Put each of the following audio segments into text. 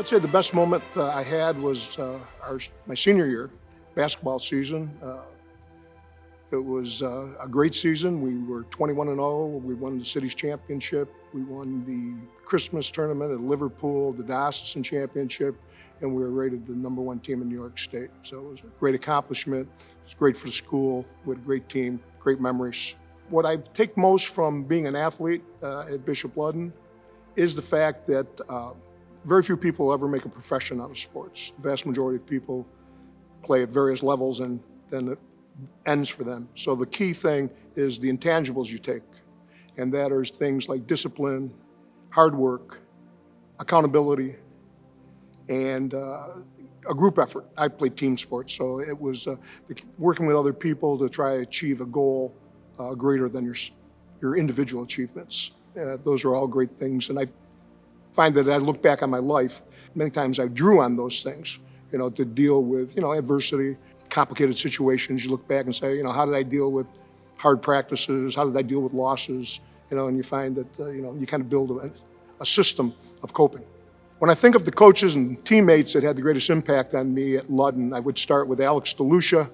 I'd say the best moment I had was my senior year, basketball season. It was a great season. We were 21-0. We won the city's championship. We won the Christmas tournament at Liverpool, the diocesan championship, and we were rated the #1 team in New York State. So it was a great accomplishment. It was great for the school. We had a great team, great memories. What I take most from being an athlete at Bishop Ludden is the fact that very few people ever make a profession out of sports. The vast majority of people play at various levels and then it ends for them. So the key thing is the intangibles you take, and that is things like discipline, hard work, accountability, and a group effort. I played team sports, so it was working with other people to try to achieve a goal greater than your individual achievements. Those are all great things, and I find that I look back on my life, many times I drew on those things, to deal with, adversity, complicated situations. You look back and say, how did I deal with hard practices? How did I deal with losses? And you find that, you kind of build a system of coping. When I think of the coaches and teammates that had the greatest impact on me at Ludden, I would start with Alex DeLucia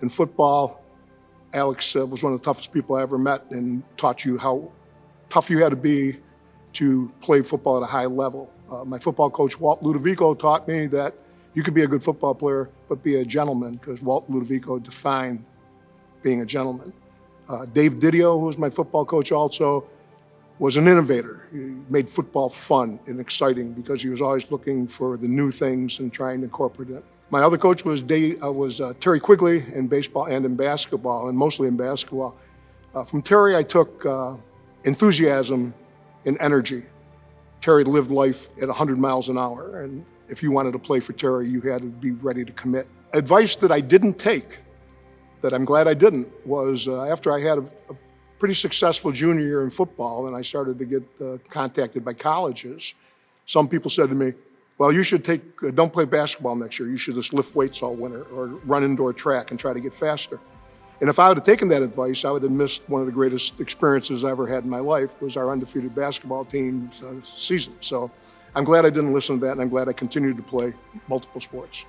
in football. Alex was one of the toughest people I ever met and taught you how tough you had to be to play football at a high level. My football coach, Walt Ludovico, taught me that you could be a good football player, but be a gentleman, because Walt Ludovico defined being a gentleman. Dave Didio, who was my football coach also, was an innovator. He made football fun and exciting because he was always looking for the new things and trying to incorporate it. My other coach was Terry Quigley in baseball and in basketball, and mostly in basketball. From Terry, I took enthusiasm and energy. Terry lived life at 100 miles an hour, and if you wanted to play for Terry, you had to be ready to commit. Advice that I didn't take, that I'm glad I didn't, was after I had a pretty successful junior year in football and I started to get contacted by colleges, some people said to me, well, you should don't play basketball next year. You should just lift weights all winter or run indoor track and try to get faster. And if I would have taken that advice, I would have missed one of the greatest experiences I ever had in my life, was our undefeated basketball team's season. So I'm glad I didn't listen to that, and I'm glad I continued to play multiple sports.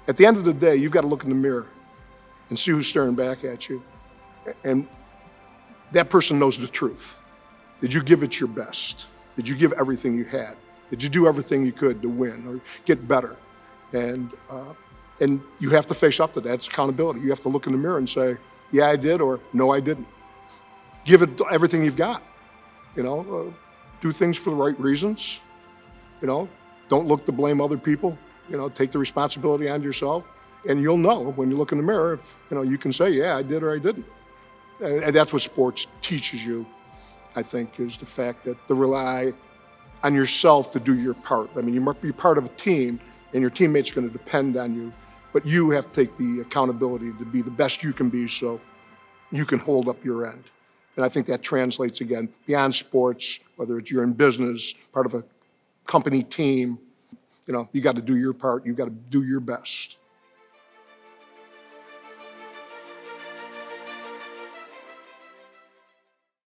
At the end of the day, you've got to look in the mirror and see who's staring back at you. And that person knows the truth. Did you give it your best? Did you give everything you had? Did you do everything you could to win or get better? And you have to face up to that. It's accountability. You have to look in the mirror and say, yeah, I did, or no, I didn't. Give it everything you've got. Do things for the right reasons. Don't look to blame other people. Take the responsibility on yourself, and you'll know when you look in the mirror if you can say, yeah, I did or I didn't. And that's what sports teaches you, I think, is the fact that to rely on yourself to do your part. I mean, you must be part of a team, and your teammates are going to depend on you, but you have to take the accountability to be the best you can be so you can hold up your end. And I think that translates, again, beyond sports, whether you're in business, part of a company team, you got to do your part, you got to do your best.